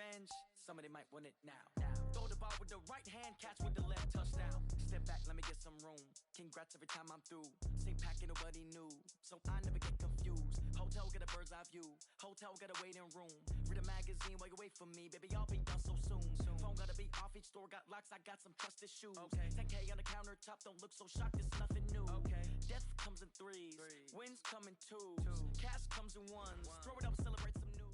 revenge, somebody might want it now. Throw the ball with the right hand, catch with the left, touchdown. Step back, let me get some room. Congrats every time I'm through. Stay packing, nobody knew, so I never get confused. Hotel get a bird's eye view. Hotel got a waiting room. Read a magazine while you wait for me, baby. I'll be done so soon. Phone gotta be off, each store got locks. I got some trusted shoes. 10K on the countertop, don't look so shocked. It's nothing new. Death comes in threes. Wins come in twos. Cash comes in ones. Throw it up, celebrate some news.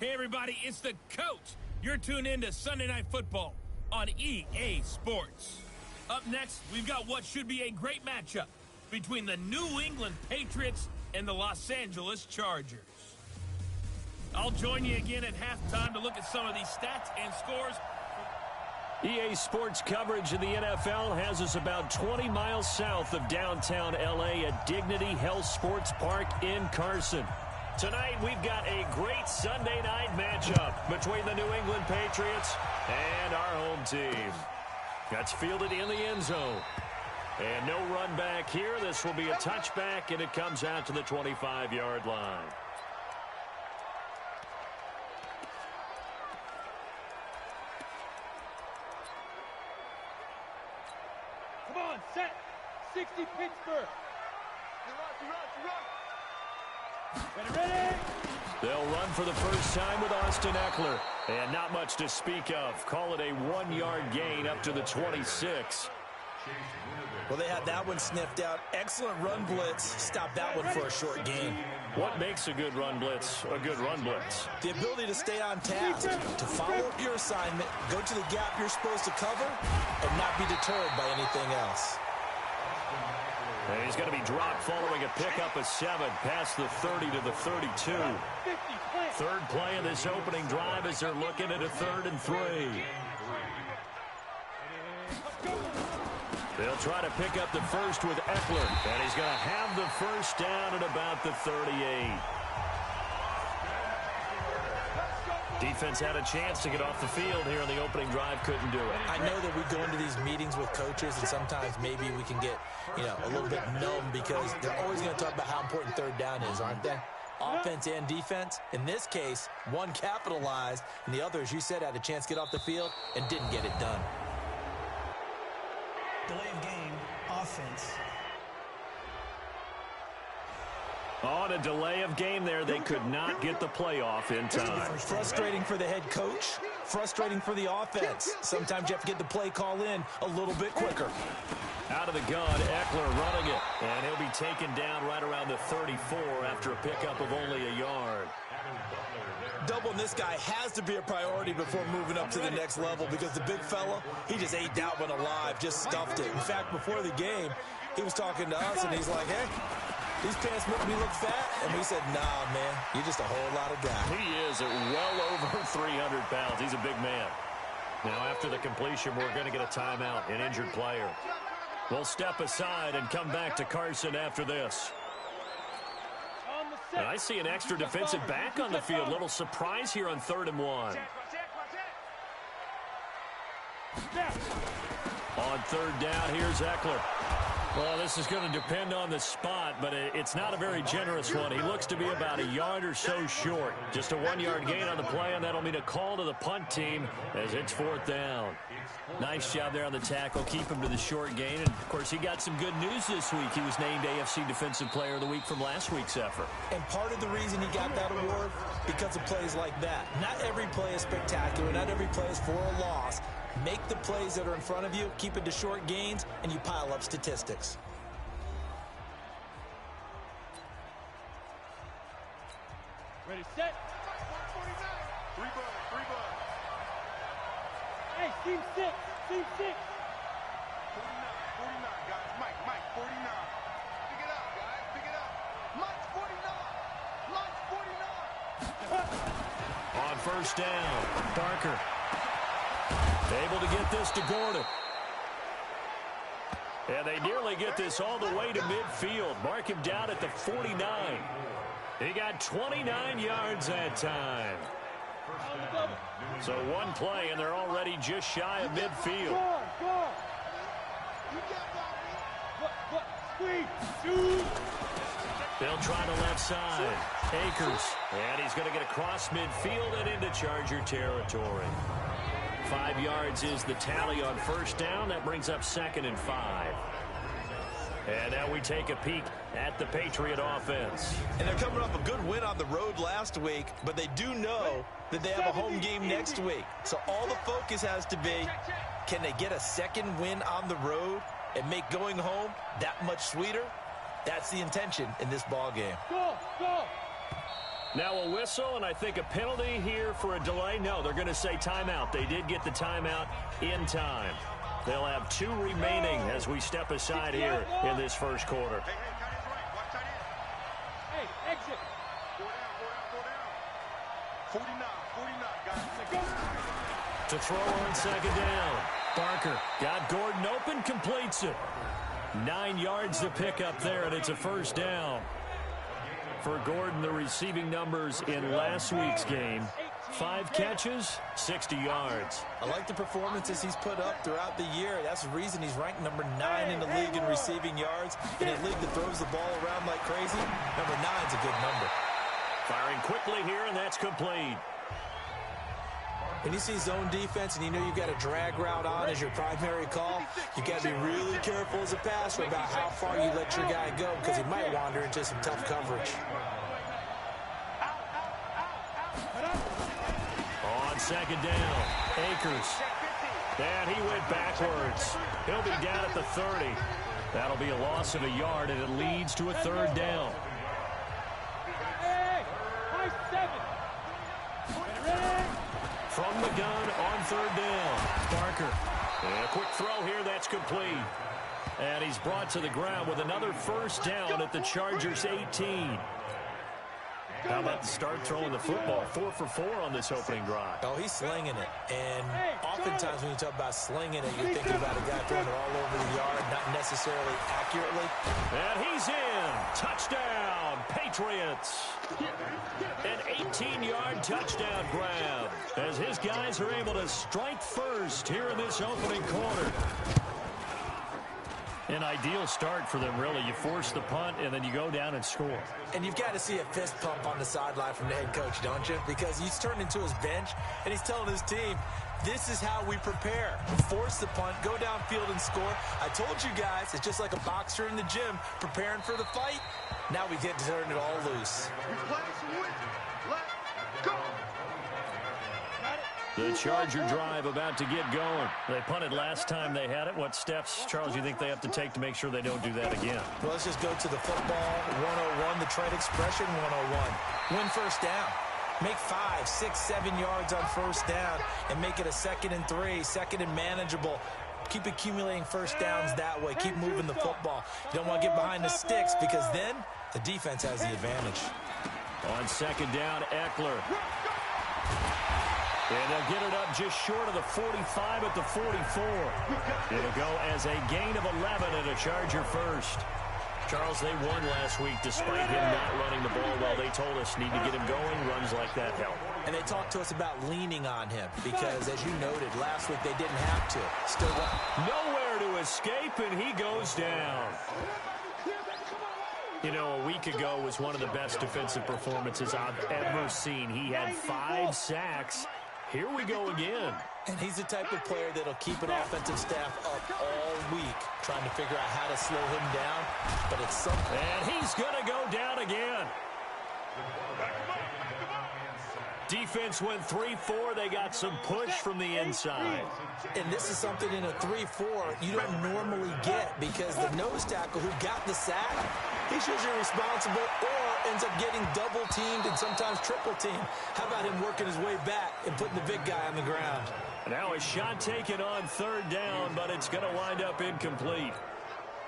Hey everybody, it's the coach. You're tuned in to Sunday Night Football on EA Sports. Up next, we've got what should be a great matchup between the New England Patriots and the Los Angeles Chargers. I'll join you again at halftime to look at some of these stats and scores. EA Sports coverage of the NFL has us about 20 miles south of downtown LA at Dignity Health Sports Park in Carson. Tonight, we've got a great Sunday night matchup between the New England Patriots and our home team. That's fielded in the end zone. And no run back here. This will be a touchback, and it comes out to the 25-yard line. Come on, set. 60 Pittsburgh. Ready? They'll run for the first time with Austin Eckler. And not much to speak of. Call it a 1-yard gain up to the 26. Well, they had that one sniffed out. Excellent run blitz. Stop that one for a short gain. What makes a good run blitz a good run blitz? The ability to stay on task, to follow up your assignment, go to the gap you're supposed to cover, and not be deterred by anything else. And he's going to be dropped following a pickup of 7 past the 30 to the 32. Third play of this opening drive as they're looking at a 3rd and 3. They'll try to pick up the first with Eckler, and he's going to have the first down at about the 38. Defense had a chance to get off the field here in the opening drive, couldn't do it. I know that we go into these meetings with coaches, and sometimes maybe we can get, a little bit numb because they're always going to talk about how important third down is, aren't they? Offense and defense. In this case, one capitalized, and the other, as you said, had a chance to get off the field and didn't get it done. Delay of game, offense. On a delay of game there, they could not get the playoff in time. Frustrating for the head coach, frustrating for the offense. Sometimes you have to get the play call in a little bit quicker. Out of the gun, Eckler running it, and he'll be taken down right around the 34 after a pickup of only a yard. Doubling this guy has to be a priority before moving up to the next level because the big fella, he just ate that one alive, just stuffed it. In fact, before the game, he was talking to us, and he's like, hey, these pants make me look fat. And we said, nah, man, you're just a whole lot of guy. He is at well over 300 pounds. He's a big man. Now, after the completion, we're going to get a timeout, an injured player. We'll step aside and come back to Carson after this. And I see an extra defensive back on the field. Little surprise here on 3rd and 1. On 3rd down, here's Eckler. Well, this is going to depend on the spot, but it's not a very generous one. He looks to be about a yard or so short. Just a 1-yard gain on the play, and that'll mean a call to the punt team as it's 4th down. Nice job there on the tackle. Keep him to the short gain. And, of course, he got some good news this week. He was named AFC Defensive Player of the Week from last week's effort. And part of the reason he got that award, because of plays like that. Not every play is spectacular. Not every play is for a loss. Make the plays that are in front of you, keep it to short gains, and you pile up statistics. Ready, set. Hey, team 6, team 6. 49, guys. Mike, 49. Pick it up, guys. Pick it up. Mike's 49. Mike's 49. On 1st down, Barker. Able to get this to Gordon. And they nearly get this all the way to midfield. Mark him down at the 49. He got 29 yards that time. So one play, and they're already just shy of midfield. They'll try the left side. Akers. And he's going to get across midfield and into Charger territory. 5 yards is the tally on first down. That brings up 2nd and 5. And now we take a peek at the Patriot offense. And they're coming off a good win on the road last week, but they do know that they have a home game next week. So all the focus has to be, can they get a second win on the road and make going home that much sweeter? That's the intention in this ball game. Go, go. Now a whistle, and I think a penalty here for a delay. No, they're going to say timeout. They did get the timeout in time. They'll have 2 remaining as we step aside here in this first quarter. Hey, tight end's right. Watch tight end. Hey, exit. Go down. 49, guys. To throw on 2nd down. Barker got Gordon open, completes it. 9 yards to pick up there, and it's a first down. For Gordon, the receiving numbers in last week's game, 5 catches, 60 yards. I like the performances he's put up throughout the year. That's the reason he's ranked number 9 in the league in receiving yards. In a league that throws the ball around like crazy, number 9's a good number. Firing quickly here, and that's complete. When you see zone defense and you know you've got a drag route on as your primary call, you got to be really careful as a passer about how far you let your guy go because he might wander into some tough coverage. On 2nd down, Akers. And he went backwards. He'll be down at the 30. That'll be a loss of a yard, and it leads to a 3rd down. Hey, high 7. Ready? From the gun on 3rd down. Barker. And a quick throw here, that's complete. And he's brought to the ground with another first down at the Chargers' 18. How about the start throwing the football? 4 for 4 on this opening drive. Oh, he's slinging it. And oftentimes when you talk about slinging it, you're thinking about a guy throwing it all over the yard, not necessarily accurately. And he's in. Touchdown, Patriots. An 18-yard touchdown grab as his guys are able to strike first here in this opening quarter. An ideal start for them, really. You force the punt, and then you go down and score. And you've got to see a fist pump on the sideline from the head coach, don't you? Because he's turned into his bench, and he's telling his team, this is how we prepare. Force the punt, go downfield and score. I told you guys, it's just like a boxer in the gym preparing for the fight. Now we get to turn it all loose. We play some win. Let's go. The Charger drive about to get going. They punted last time they had it. What steps, Charles, you think they have to take to make sure they don't do that again? Well, let's just go to the football 101, the trade expression 101. Win first down. Make 5, 6, 7 yards on first down and make it a 2nd and 3, 2nd and manageable. Keep accumulating first downs that way. Keep moving the football. You don't want to get behind the sticks because then the defense has the advantage. On 2nd down, Eckler. And they'll get it up just short of the 45 at the 44. It'll go as a gain of 11 and a Charger first. Charles, they won last week despite him not running the ball well. They told us need to get him going. Runs like that help. And they talked to us about leaning on him because, as you noted, last week they didn't have to. Still nowhere to escape, and he goes down. You know, a week ago was one of the best defensive performances I've ever seen. He had 5 sacks. Here we go again. And he's the type of player that'll keep an offensive staff up all week trying to figure out how to slow him down. But it's something. And he's going to go down again. Defense went 3-4. They got some push from the inside. And this is something in a 3-4 you don't normally get because the nose tackle who got the sack, he's usually responsible or ends up getting double teamed and sometimes triple teamed. How about him working his way back and putting the big guy on the ground? Now a shot taken on 3rd down, but it's going to wind up incomplete.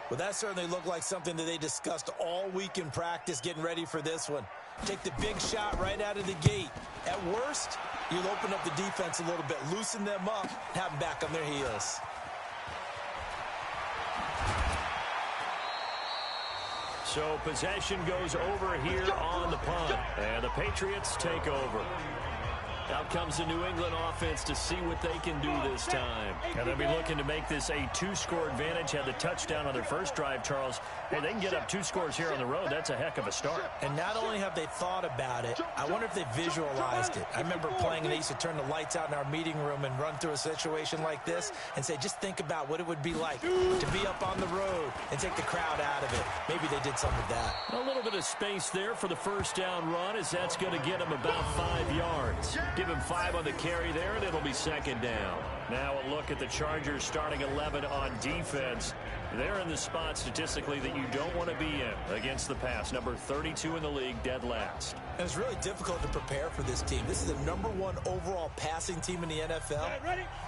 Well, that certainly looked like something that they discussed all week in practice getting ready for this one. Take the big shot right out of the gate. At worst, you'll open up the defense a little bit, loosen them up, and have them back on their heels. So possession goes over here on the punt, and the Patriots take over. Out comes the New England offense to see what they can do this time. And they'll be looking to make this a 2-score advantage. Had the touchdown on their first drive, Charles. Hey, they can get up 2 scores here on the road. That's a heck of a start. And not only have they thought about it, I wonder if they visualized it. I remember playing, and they used to turn the lights out in our meeting room and run through a situation like this and say, just think about what it would be like to be up on the road and take the crowd out of it. Maybe they did some of that. A little bit of space there for the first down run, as that's going to get him about 5 yards. Give him 5 on the carry there, and it'll be second down. Now a look at the Chargers starting 11 on defense. They're in the spot statistically that you don't want to be in against the pass. Number 32 in the league, dead last. And it's really difficult to prepare for this team. This is the #1 overall passing team in the NFL,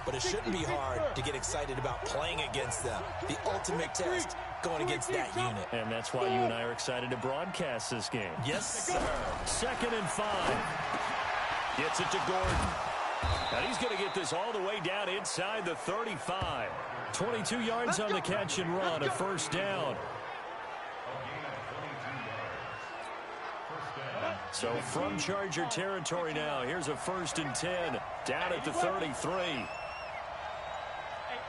but it shouldn't be hard to get excited about playing against them. The ultimate test going against that unit. And that's why you and I are excited to broadcast this game. Yes, sir. 2nd and 5. Gets it to Gordon. And he's going to get this all the way down inside the 35. 22 yards on the catch and run, a first down. So from Charger territory now, here's a 1st and 10, down at the 33. Hey,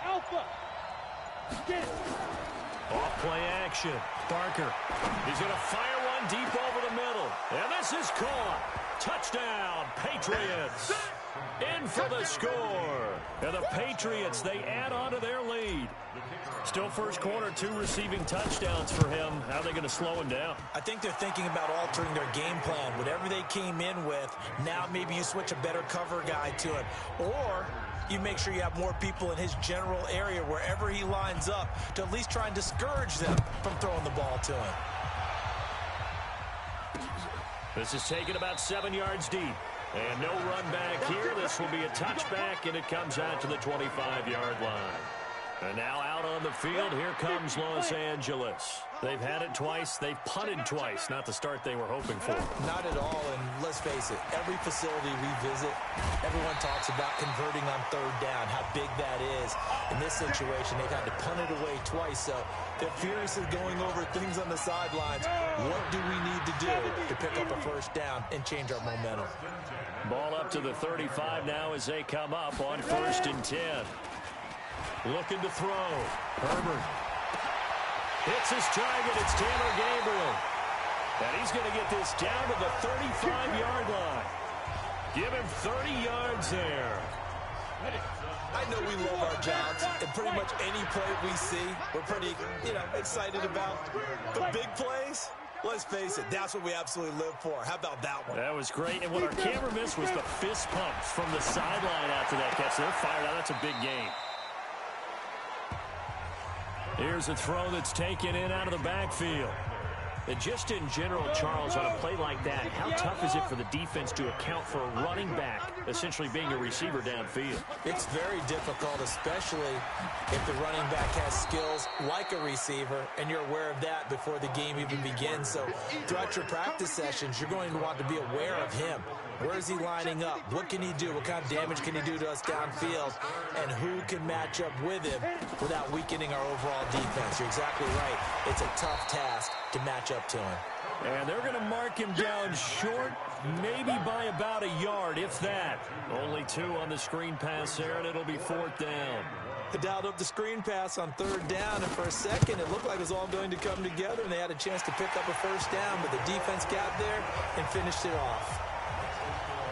Alpha. Get it. Off play action. Barker. He's going to fire one deep over the middle. And this is caught. Touchdown, Patriots. In for the score. And the Patriots, they add on to their lead. Still first quarter, 2 receiving touchdowns for him. How are they going to slow him down? I think they're thinking about altering their game plan. Whatever they came in with, now maybe you switch a better cover guy to him. Or you make sure you have more people in his general area wherever he lines up to at least try and discourage them from throwing the ball to him. This is taken about 7 yards deep. And no run back here. This will be a touchback, and it comes out to the 25-yard line. And now out on the field, here comes Los Angeles. They've had it twice. They've punted twice. Not the start they were hoping for. Not at all, and let's face it, every facility we visit, everyone talks about converting on 3rd down, how big that is. In this situation, they've had to punt it away twice, so they're furiously going over things on the sidelines. What do we need to do to pick up a 1st down and change our momentum? Ball up to the 35 now as they come up on 1st and 10. Looking to throw. Herbert hits his target. It's Tanner Gabriel. And he's going to get this down to the 35-yard line. Give him 30 yards there. I know we love our jobs, and pretty much any play we see, we're pretty, excited about. But big plays, let's face it, that's what we absolutely live for. How about that one? That was great. And what our camera missed was the fist pumps from the sideline after that catch. They're fired out. That's a big game. Here's a throw that's taken in out of the backfield. And just in general, Charles, on a play like that, how tough is it for the defense to account for a running back essentially being a receiver downfield? It's very difficult, especially if the running back has skills like a receiver, and you're aware of that before the game even begins. So throughout your practice sessions, you're going to want to be aware of him. Where is he lining up? What can he do? What kind of damage can he do to us downfield? And who can match up with him without weakening our overall defense? You're exactly right. It's a tough task to match up to him. And they're going to mark him down short, maybe by about a yard, if that. Only 2 on the screen pass there, and it'll be 4th down. They dialed up the screen pass on 3rd down, and for a second, it looked like it was all going to come together, and they had a chance to pick up a 1st down, but the defense got there and finished it off.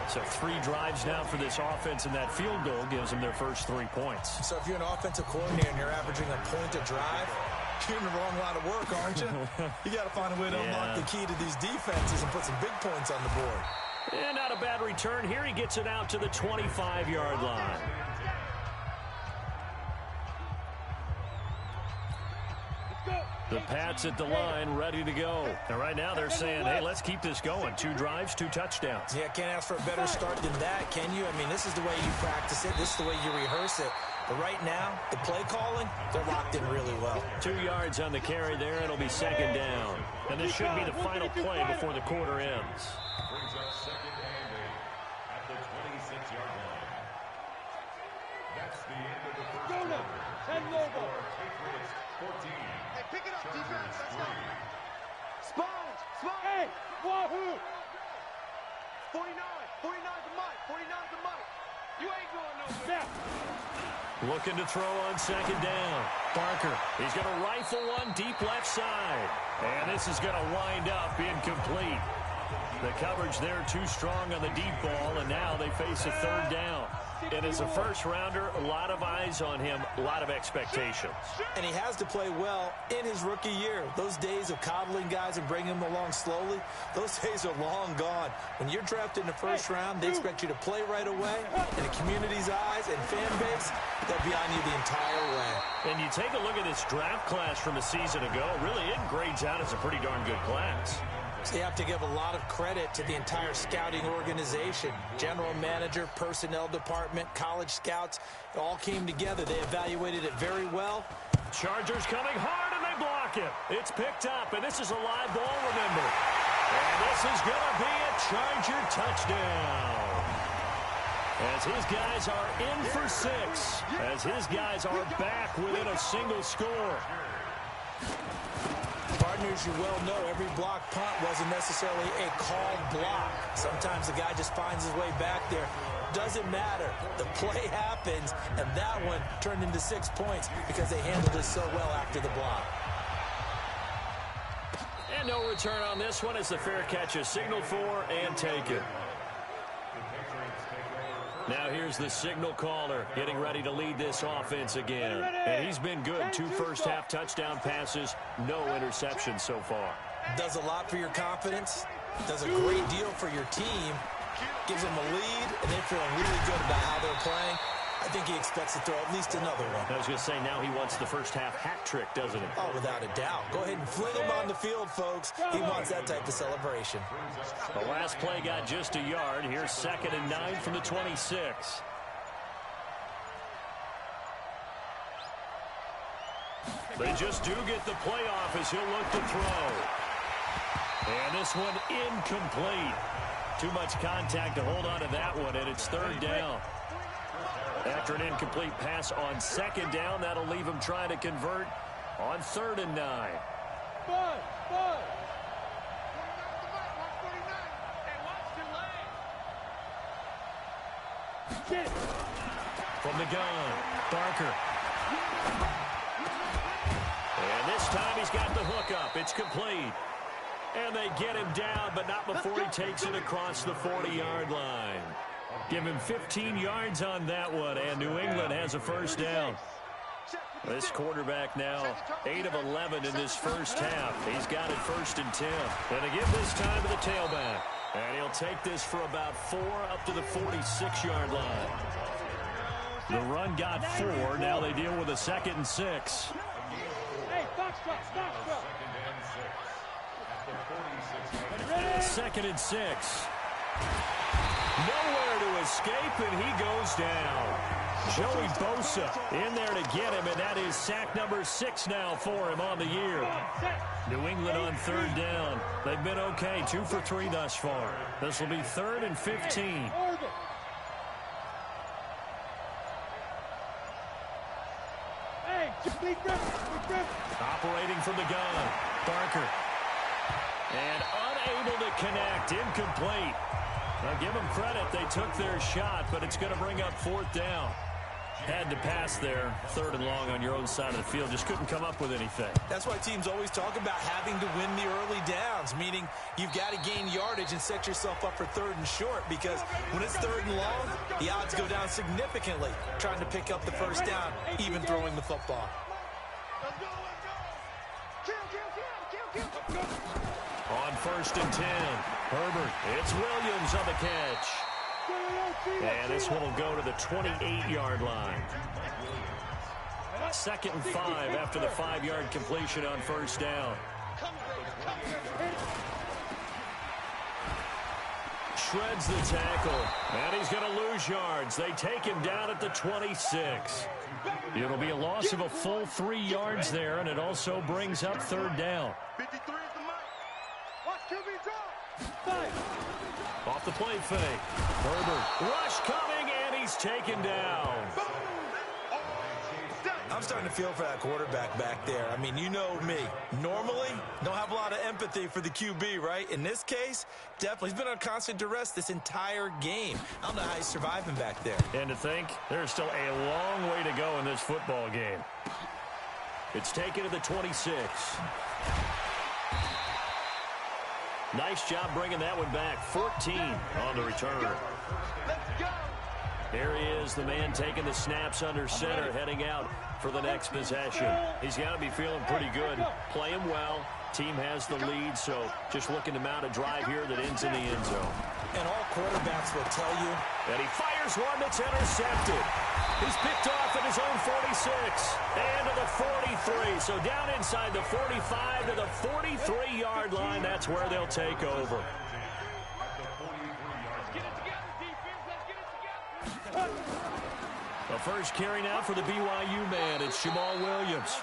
So 3 drives now for this offense, and that field goal gives them their first 3 points. So if you're an offensive coordinator and you're averaging a point a drive, you're in the wrong line of work, aren't you? You got to find a way to unlock the key to these defenses and put some big points on the board. And not a bad return here. He gets it out to the 25-yard line. The Pats at the line, ready to go. And right now they're saying, hey, let's keep this going. 2 drives, 2 touchdowns. Yeah, can't ask for a better start than that, can you? I mean, this is the way you practice it. This is the way you rehearse it. But right now, the play calling, they're locked in really well. 2 yards on the carry there. It'll be 2nd down. And this should be the final play before the quarter ends. Brings up 2nd and 8 at the 26-yard line. That's the end of the first quarter. Patriots 14. Hey, pick it up, defense. Let's go. Sponge! Hey! Wahoo! 49. 49's the mic. 49's the mic. You ain't going nowhere. Looking to throw on second down. Barker, he's going to rifle one deep left side. And this is going to wind up incomplete. The coverage there too strong on the deep ball, and now they face a third down. And as a first-rounder, a lot of eyes on him, a lot of expectations. And he has to play well in his rookie year. Those days of coddling guys and bringing them along slowly, those days are long gone. When you're drafted in the first round, they expect you to play right away. In the community's eyes and fan base, they'll be on you the entire way. And you take a look at this draft class from a season ago, really it grades out as a pretty darn good class. So you have to give a lot of credit to the entire scouting organization. General manager, personnel department, college scouts, it all came together. They evaluated it very well. Chargers coming hard, and they block it. It's picked up, and this is a live ball, remember. And this is going to be a Charger touchdown. As his guys are in for 6. As his guys are back within a single score. Partners, you well know every block punt wasn't necessarily a called block. Sometimes the guy just finds his way back there. Doesn't matter. The play happens, and that one turned into 6 points because they handled it so well after the block. And no return on this one as the fair catch is signaled for and taken. Now here's the signal caller getting ready to lead this offense again. And he's been good. 2 first-half touchdown passes, no interceptions so far. Does a lot for your confidence. Does a great deal for your team. Gives them a lead, and they're feeling really good about how they're playing. I think he expects to throw at least another one. I was going to say, now he wants the first-half hat trick, doesn't he? Oh, without a doubt. Go ahead and fling him on the field, folks. He wants that type of celebration. The last play got just a yard. Here's 2nd and 9 from the 26. They just do get the playoff as he'll look to throw. And this one incomplete. Too much contact to hold on to that one, and it's 3rd down. After an incomplete pass on 2nd down, that'll leave him trying to convert on 3rd and 9. From the gun, Barker. And this time he's got the hook up. It's complete. And they get him down, but not before he takes it across the 40-yard line. Give him 15 yards on that one, and New England has a first down. This quarterback now 8 of 11 in this first half. He's got it 1st and 10. And to give this time to the tailback. And he'll take this for about 4 up to the 46-yard line. The run got 4. Now they deal with a 2nd and 6. Hey, Foxtrot. 2nd and 6. Nowhere to escape, and he goes down. Joey Bosa in there to get him, and that is sack number 6 now for him on the year. New England on 3rd down. They've been okay, 2 for 3 thus far. This will be 3rd and 15. Operating from the gun, Barker. And unable to connect, incomplete. Now give them credit, they took their shot, but it's going to bring up 4th down. Had to pass there, 3rd and long on your own side of the field. Just couldn't come up with anything. That's why teams always talk about having to win the early downs, meaning you've got to gain yardage and set yourself up for 3rd and short, because when it's 3rd and long, the odds go down significantly trying to pick up the first down, even throwing the football. On 1st and 10, Herbert. It's Williams on the catch. And this one will go to the 28-yard line. 2nd and 5 after the 5-yard completion on 1st down. Shreds the tackle, and he's going to lose yards. They take him down at the 26. It'll be a loss of a full 3 yards there, and it also brings up 3rd down. 53 is the mic. Watch QB drop. Off the play fake. Herbert. Rush coming, and he's taken down. I'm I'm starting to feel for that quarterback back there. I mean, you know me. Normally, don't have a lot of empathy for the QB, right? In this case, definitely. He's been on constant duress this entire game. I don't know how he's surviving back there. And to think, there's still a long way to go in this football game. It's taken to the 26. Nice job bringing that one back. 14 on the return. There he is, the man taking the snaps under center, heading out for the next possession. He's got to be feeling pretty good, playing well. Team has the lead, so just looking to mount a drive here that ends in the end zone. And all quarterbacks will tell you. And he fires one that's intercepted. He's picked off at his own 46 and to the 43. So down inside the 45 to the 43-yard line. That's where they'll take over. The first carry now for the BYU man. It's Jamal Williams.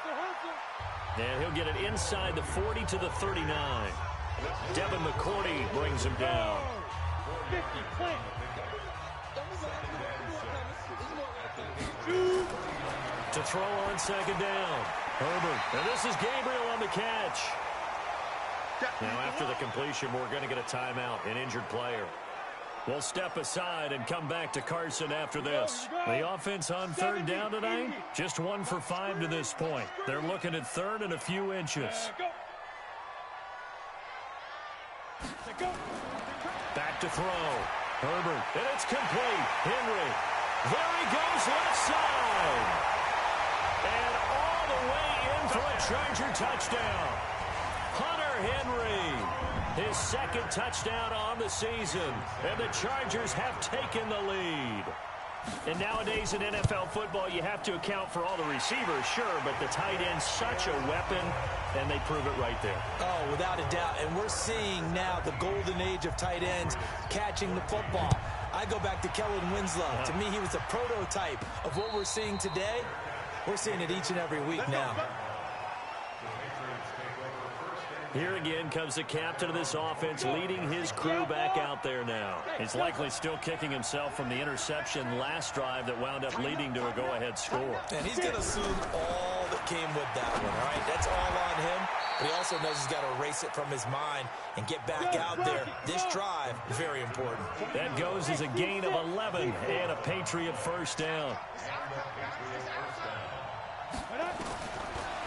And he'll get it inside the 40 to the 39. Devin McCourty brings him down. To throw on second down. Herbert. And this is Gabriel on the catch. Now after the completion, we're going to get a timeout, an injured player. We'll step aside and come back to Carson after this. The offense on third down tonight, just 1 for 5 to this point. They're looking at third and a few inches. Back to throw. Herbert, and it's complete. Henry. There he goes left side. And all the way in for a Charger touchdown. Hunter Henry, his second touchdown on the season, and the Chargers have taken the lead. And nowadays in NFL football, you have to account for all the receivers, sure, but the tight end's such a weapon, and they prove it right there. Oh, without a doubt, and we're seeing now the golden age of tight ends catching the football. I go back to Kellen Winslow. To me, he was a prototype of what we're seeing today. We're seeing it each and every week now. Here again comes the captain of this offense, leading his crew back out there now. He's likely still kicking himself from the interception last drive that wound up leading to a go-ahead score. And he's going to assume all that came with that one, all right? That's all on him, but he also knows he's got to erase it from his mind and get back out there. This drive, very important. That goes as a gain of 11 and a Patriot first down.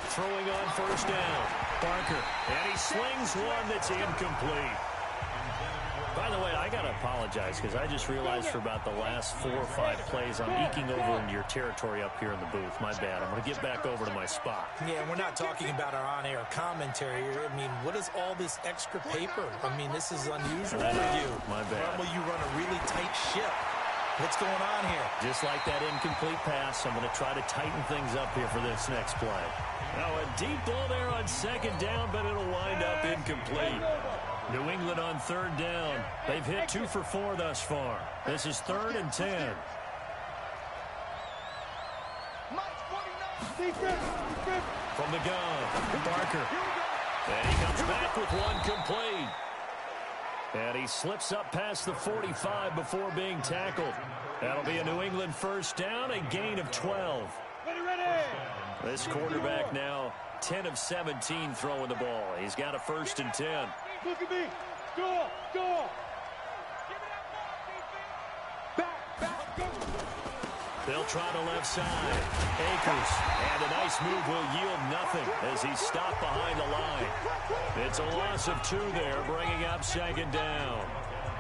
Throwing on first down. Barker, and he slings one that's incomplete. By the way, I got to apologize because I just realized for about the last 4 or 5 plays I'm eking over into your territory up here in the booth. My bad. I'm going to get back over to my spot. Yeah, we're not talking about our on-air commentary. I mean, what is all this extra paper? I mean, this is unusual for you. My bad. Normally you run a really tight ship. What's going on here? Just like that incomplete pass, I'm going to try to tighten things up here for this next play. Now a deep ball there on second down, but it'll wind up incomplete. New England on third down. They've hit 2 for 4 thus far. This is 3rd and 10. From the gun, Barker. And he comes back with one complete. And he slips up past the 45 before being tackled. That'll be a New England first down, a gain of 12. This quarterback now 10 of 17 throwing the ball. He's got a 1st and 10. Look at me. Go. They'll try to left side. Akers. And a nice move will yield nothing as he's stopped behind the line. It's a loss of 2 there, bringing up second down.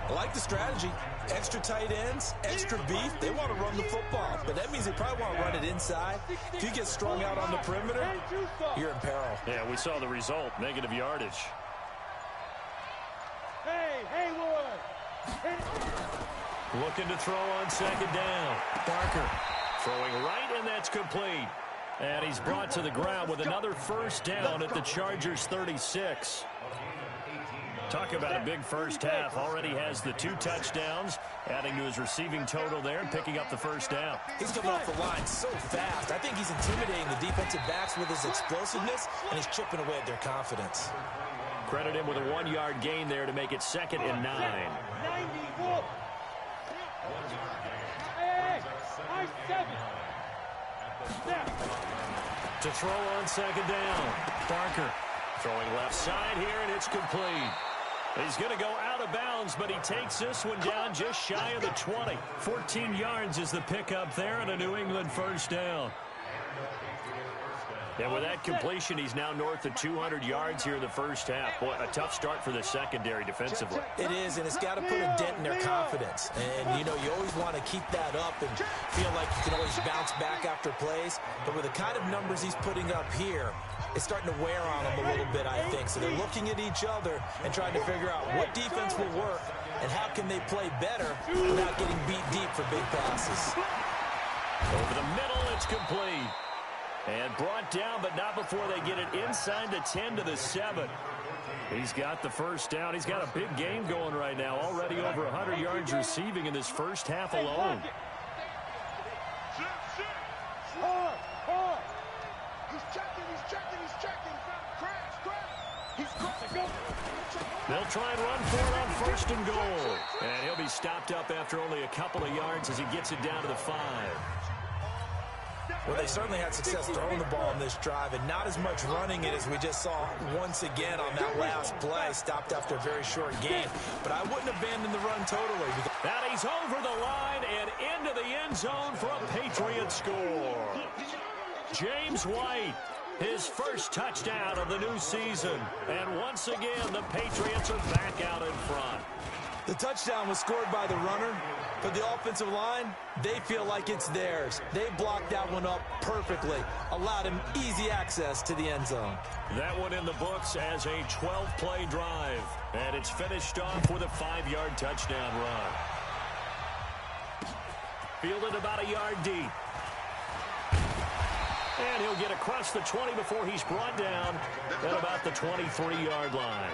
I like the strategy. Extra tight ends, extra beef. They want to run the football, but that means they probably want to run it inside. If you get strung out on the perimeter, you're in peril. Yeah, we saw the result, negative yardage. Looking to throw on second down. Barker throwing right, and that's complete. And he's brought to the ground with another first down at the Chargers' 36. Talk about a big first half. Already has the 2 touchdowns, adding to his receiving total there and picking up the first down. He's coming off the line so fast. I think he's intimidating the defensive backs with his explosiveness, and he's chipping away at their confidence. Credit him with a 1-yard gain there to make it 2nd and 9. To throw on second down. Barker throwing left side here, and it's complete. He's going to go out of bounds, but he takes this one down just shy of the 20. 14 yards is the pickup there, and a New England first down. And with that completion, he's now north of 200 yards here in the first half. Boy, a tough start for the secondary defensively. It is, and it's got to put a dent in their confidence. And, you know, you always want to keep that up and feel like you can always bounce back after plays. But with the kind of numbers he's putting up here, it's starting to wear on them a little bit, I think. So they're looking at each other and trying to figure out what defense will work and how can they play better without getting beat deep for big passes. Over the middle, it's complete. And brought down, but not before they get it inside the 10 to the 7. He's got the first down. He's got a big game going right now. Already over 100 yards receiving in this first half alone. They'll try and run for it on first and goal. And he'll be stopped up after only a couple of yards as he gets it down to the 5. Well, they certainly had success throwing the ball in this drive, and not as much running it as we just saw once again on that last play. Stopped after a very short gain. But I wouldn't abandon the run totally. And he's over the line and into the end zone for a Patriot score. James White, his first touchdown of the new season. And once again, the Patriots are back out in front. The touchdown was scored by the runner, but the offensive line, they feel like it's theirs. They blocked that one up perfectly, allowed him easy access to the end zone. That one in the books as a 12-play drive, and it's finished off with a 5-yard touchdown run. Fielded about a yard deep. And he'll get across the 20 before he's brought down at about the 23-yard line.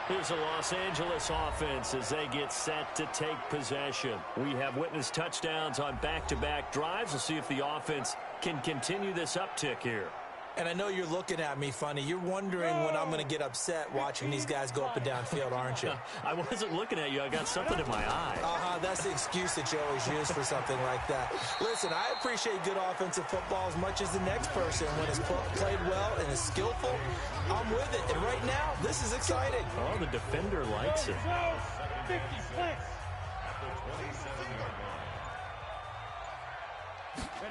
Here's a Los Angeles offense as they get set to take possession. We have witnessed touchdowns on back-to-back drives. We'll see if the offense can continue this uptick here. And I know you're looking at me funny. You're wondering when I'm going to get upset watching these guys go up and down field, aren't you? I wasn't looking at you. I got something in my eye. That's the excuse that you always use for something like that. Listen, I appreciate good offensive football as much as the next person. When it's played well and is skillful, I'm with it. And right now, this is exciting. Oh, the defender likes it. 50 clicks.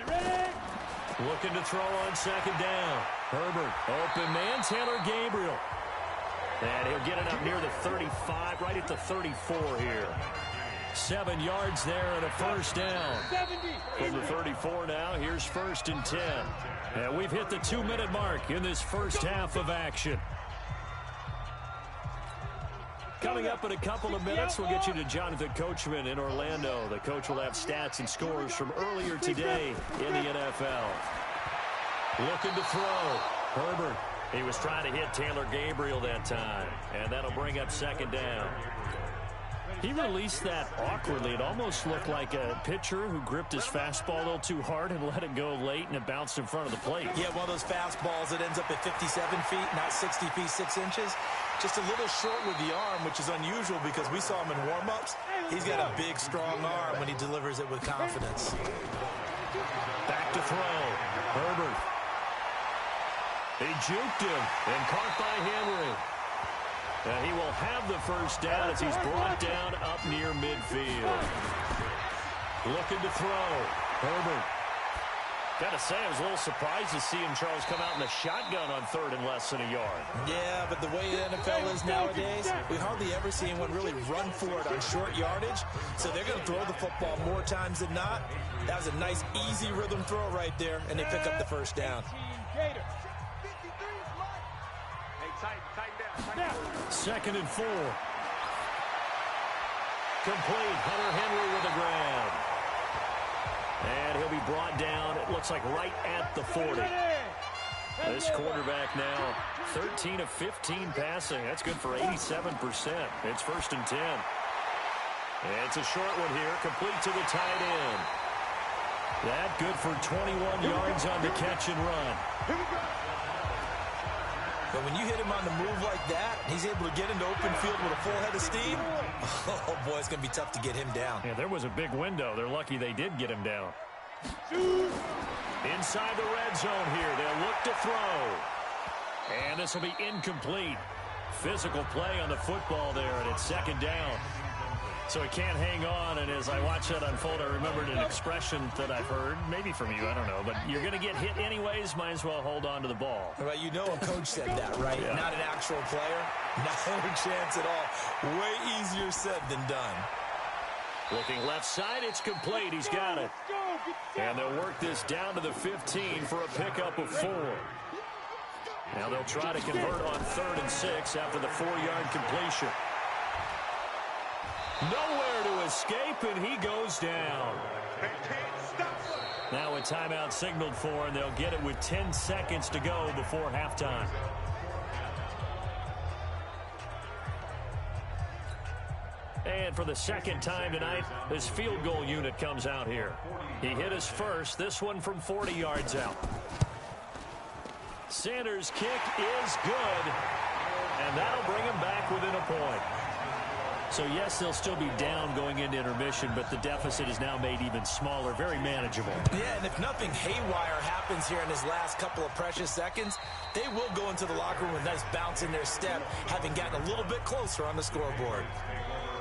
Ready? Looking to throw on second down. Herbert, open man, Taylor Gabriel. And he'll get it up near the 35, right at the 34 here. 7 yards there and a first down. From the 34 now, here's 1st and 10. And we've hit the 2-minute mark in this first half of action. Coming up in a couple of minutes, we'll get you to Jonathan Coachman in Orlando. The coach will have stats and scores from earlier today in the NFL. Looking to throw. Herbert. He was trying to hit Taylor Gabriel that time. And that'll bring up second down. He released that awkwardly. It almost looked like a pitcher who gripped his fastball a little too hard and let it go late, and it bounced in front of the plate. Yeah, one of those fastballs that ends up at 57 feet, not 60 feet, 6 inches. Just a little short with the arm, which is unusual because we saw him in warm-ups. He's got a big, strong arm when he delivers it with confidence. Back to throw. Herbert. He juked him and caught by Henry. And he will have the first down as he's brought down up near midfield. Looking to throw. Herbert. Got to say, I was a little surprised to see him, Charles, come out in the shotgun on 3rd and less than a yard. Yeah, but the way the NFL is nowadays, we hardly ever see anyone really run for it on short yardage. So they're going to throw the football more times than not. That was a nice, easy rhythm throw right there, and they pick up the first down. Second and 4. Complete. Hunter Henry with a grab. And he'll be brought down, it looks like right at the 40. This quarterback now, 13 of 15 passing. That's good for 87%. It's 1st and 10. It's a short one here, complete to the tight end. That good for 21 yards on the catch and run. But when you hit him on the move like that, he's able to get into open field with a full head of steam. Oh, boy, it's going to be tough to get him down. Yeah, there was a big window. They're lucky they did get him down. Inside the red zone here. They'll look to throw. And this will be incomplete. Physical play on the football there, and it's second down. So he can't hang on, and as I watch that unfold, I remembered an expression that I've heard, maybe from you, I don't know, but you're going to get hit anyways, might as well hold on to the ball. Well, you know a coach said that, right? Yeah. Not an actual player. Not a chance at all. Way easier said than done. Looking left side, it's complete. He's got it. And they'll work this down to the 15 for a pickup of 4. Now they'll try to convert on 3rd and 6 after the 4-yard completion. Nowhere to escape, and he goes down. Now a timeout signaled for, and they'll get it with 10 seconds to go before halftime. And for the second time tonight, this field goal unit comes out here. He hit his first, this one from 40 yards out. Sanders' kick is good, and that'll bring him back within a point. So, yes, they'll still be down going into intermission, but the deficit is now made even smaller, very manageable. Yeah, and if nothing haywire happens here in his last couple of precious seconds, they will go into the locker room with a nice bounce in their step, having gotten a little bit closer on the scoreboard.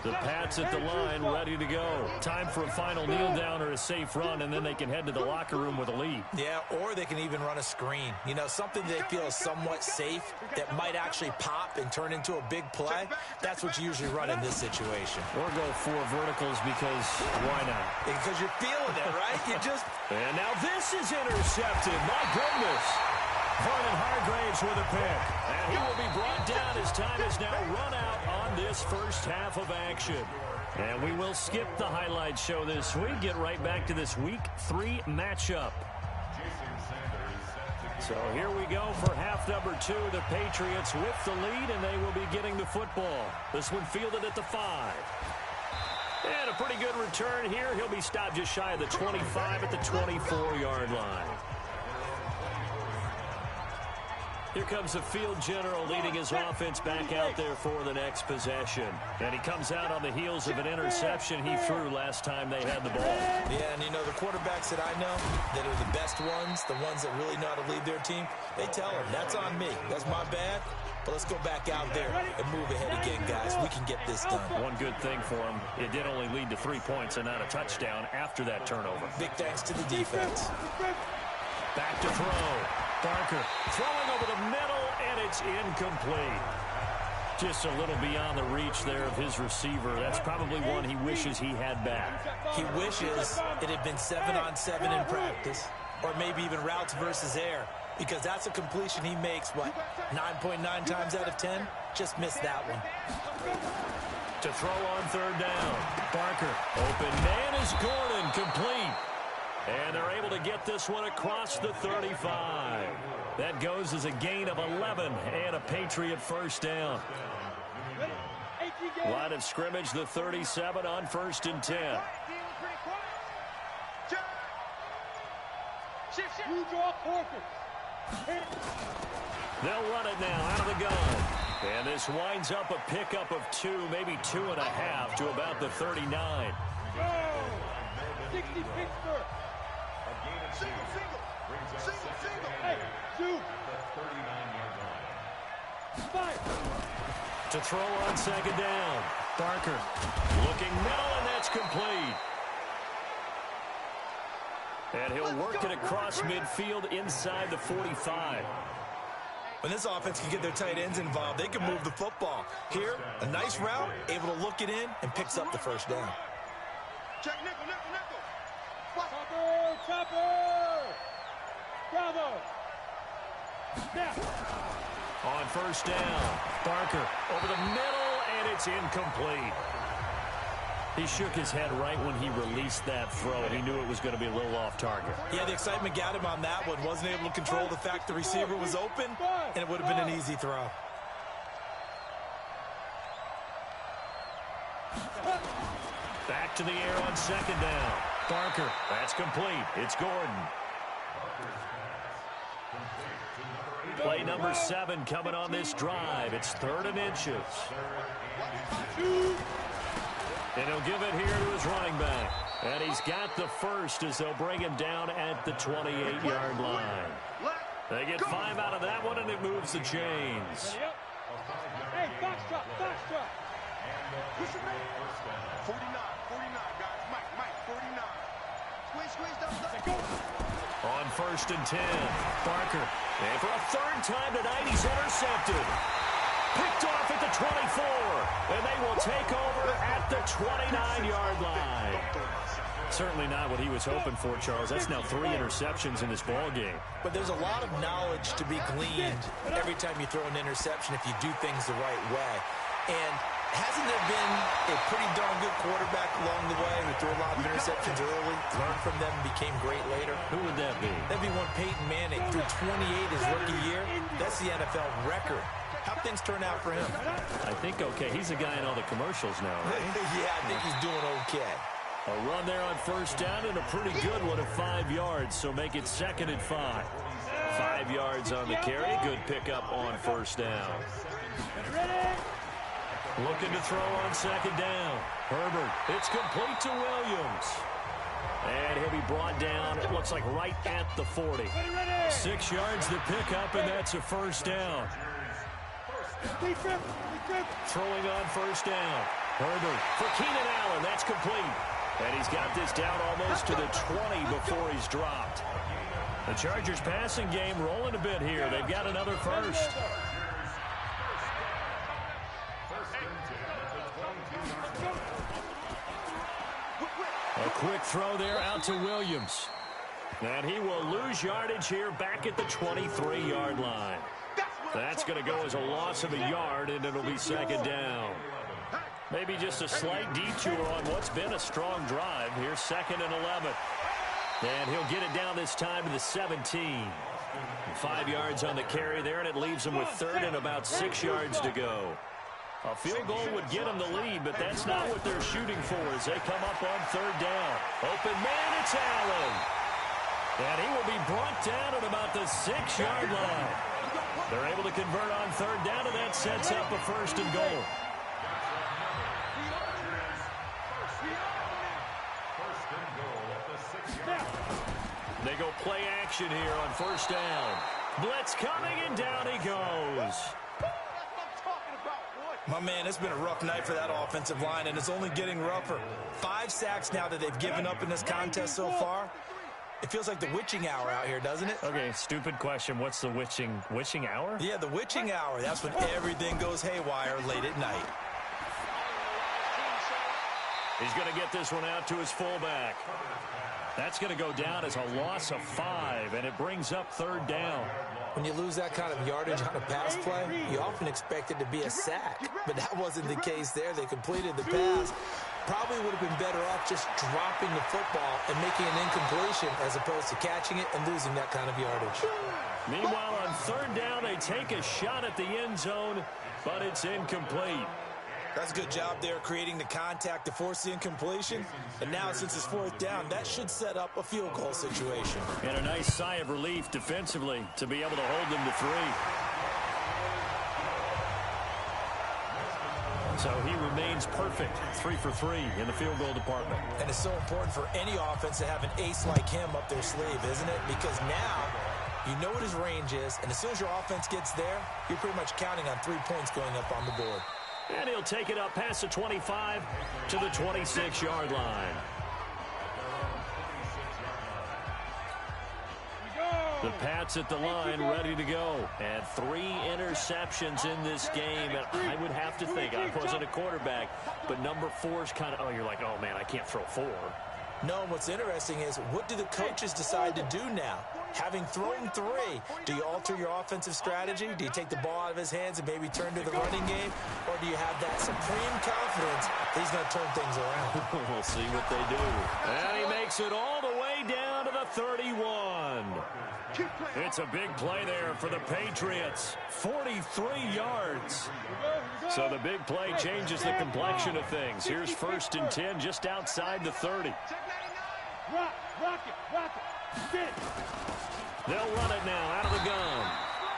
The Pats at the line, ready to go. Time for a final kneel down or a safe run, and then they can head to the locker room with a lead. Yeah, or they can even run a screen. You know, something they feel is somewhat safe that might actually pop and turn into a big play. That's what you usually run in this situation. Or go 4 verticals because why not? Because you're feeling it, right? You just... And now this is intercepted. My goodness. Vernon Hargraves with a pick. And he will be brought down as time is now run out on this first half of action. And we will skip the highlight show this week. Get right back to this Week 3 matchup. So here we go for half number 2. The Patriots with the lead, and they will be getting the football. This one fielded at the 5. And a pretty good return here. He'll be stopped just shy of the 25 at the 24-yard line. Here comes the field general leading his offense back out there for the next possession. And he comes out on the heels of an interception he threw last time they had the ball. Yeah, and you know, the quarterbacks that I know that are the best ones, the ones that really know how to lead their team, they tell them, that's on me. That's my bad. But let's go back out there and move ahead again, guys. We can get this done. One good thing for him, it did only lead to 3 points and not a touchdown after that turnover. Big thanks to the defense. Back to throw. Barker throwing over the middle, and it's incomplete. Just a little beyond the reach there of his receiver. That's probably one he wishes he had back. He wishes it had been 7-on-7 in practice, or maybe even routes versus air, because that's a completion he makes, what, 9.9 times out of 10? Just missed that one. To throw on 3rd down. Barker, open man is Gordon, complete. And they're able to get this one across the 35. That goes as a gain of 11 and a Patriot first down. Line of scrimmage, the 37 on 1st and 10. They'll run it now out of the gun. And this winds up a pickup of 2, maybe 2.5 to about the 39. 60 Pittsburgh. Single. Hey, shoot. To throw on 2nd down. Barker looking middle, and that's complete. And he'll work it across midfield inside the 45. When this offense can get their tight ends involved, they can move the football. Here, a nice route, able to look it in, and picks up the first down. Check nickel. Chopper! Bravo! Snap! On 1st down, Barker over the middle, and it's incomplete. He shook his head right when he released that throw. He knew it was going to be a little off target. Yeah, the excitement got him on that one. Wasn't able to control the fact the receiver was open, and it would have been an easy throw. Back to the air on 2nd down. Barker, that's complete. It's Gordon. Play number 7 coming on this drive. It's 3rd and inches. And he'll give it here to his running back. And he's got the first as they'll bring him down at the 28-yard line. They get 5 out of that one, and it moves the chains. Hey, foxtrot, foxtrot. 49, guys. Mike, 49. Squeeze, double. On 1st and 10, Barker. And for a 3rd time tonight, he's intercepted. Picked off at the 24. And they will take over at the 29-yard line. Certainly not what he was hoping for, Charles. That's now 3 interceptions in this ball game. But there's a lot of knowledge to be gleaned every time you throw an interception if you do things the right way. And hasn't there been a pretty darn good quarterback along the way who threw a lot of interceptions early, learned from them, and became great later? Who would that be? That'd be one Peyton Manning. Threw 28 his rookie year. That's the NFL record. How'd things turn out for him? I think okay. He's a guy in all the commercials now, right? Yeah, I think he's doing okay. A run there on 1st down and a pretty good one of 5 yards, so make it 2nd and 5. 5 yards on the carry. Good pickup on 1st down. Looking to throw on 2nd down. Herbert, it's complete to Williams. And he'll be brought down, it looks like right at the 40. 6 yards to pick up, and that's a 1st down. Throwing on 1st down. Herbert for Keenan Allen. That's complete. And he's got this down almost to the 20 before he's dropped. The Chargers passing game rolling a bit here. They've got another 1st. A quick throw there out to Williams. And he will lose yardage here back at the 23-yard line. That's going to go as a loss of a yard, and it'll be 2nd down. Maybe just a slight detour on what's been a strong drive. Here's 2nd and 11. And he'll get it down this time to the 17. 5 yards on the carry there, and it leaves him with 3rd and about 6 yards to go. A field goal would get them the lead, but that's not what they're shooting for as they come up on 3rd down. Open man, it's Allen. And he will be brought down at about the 6-yard line. They're able to convert on 3rd down, and that sets up a 1st and goal. They go play action here on 1st down. Blitz coming, and down he goes. My man, it's been a rough night for that offensive line, and it's only getting rougher. 5 sacks now that they've given up in this contest so far. It feels like the witching hour out here, doesn't it? Okay, stupid question. What's the witching hour? Yeah, the witching hour. That's when everything goes haywire late at night. He's going to get this one out to his fullback. That's going to go down as a loss of 5, and it brings up 3rd down. When you lose that kind of yardage on a pass play, you often expect it to be a sack. But that wasn't the case there. They completed the pass. Probably would have been better off just dropping the football and making an incompletion as opposed to catching it and losing that kind of yardage. Meanwhile, on 3rd down, they take a shot at the end zone, but it's incomplete. That's a good job there creating the contact to force the incompletion. And now, since it's 4th down, that should set up a field goal situation. And a nice sigh of relief defensively to be able to hold them to 3. So he remains perfect, 3 for 3 in the field goal department. And it's so important for any offense to have an ace like him up their sleeve, isn't it? Because now you know what his range is, and as soon as your offense gets there, you're pretty much counting on 3 points going up on the board. And he'll take it up past the 25 to the 26-yard line. The Pats at the line, ready to go. And 3 interceptions in this game. And I would have to think, I wasn't a quarterback, but number 4 is kind of, oh, you're like, oh, man, I can't throw 4. No, what's interesting is, what do the coaches decide to do now? Having thrown 3, do you alter your offensive strategy? Do you take the ball out of his hands and maybe turn to the running game? Or do you have that supreme confidence that he's going to turn things around? We'll see what they do. And he makes it all the way down to the 31. It's a big play there for the Patriots. 43 yards. So the big play changes the complexion of things. Here's 1st and 10 just outside the 30. Rock it. Get it. They'll run it now out of the gun.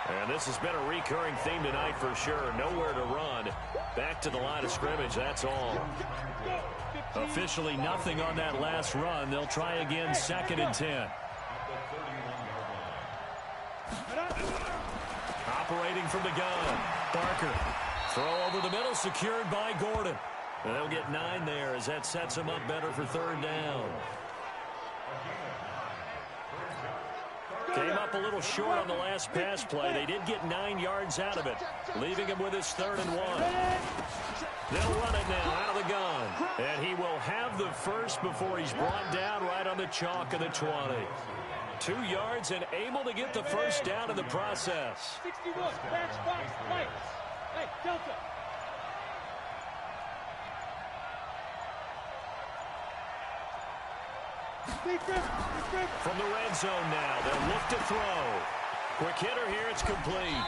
And this has been a recurring theme tonight for sure. Nowhere to run. Back to the line of scrimmage, that's all. Officially nothing on that last run. They'll try again, 2nd and 10. Operating from the gun. Barker. Throw over the middle, secured by Gordon. And they'll get 9 there as that sets them up better for 3rd down. Came up a little short on the last pass play. They did get 9 yards out of it, leaving him with his 3rd and 1. They'll run it now out of the gun. And he will have the first before he's brought down right on the chalk of the 20. 2 yards and able to get the first down in the process. 61, match box, lights. Hey, Delta. From the red zone now, they'll look to throw. Quick hitter here, it's complete.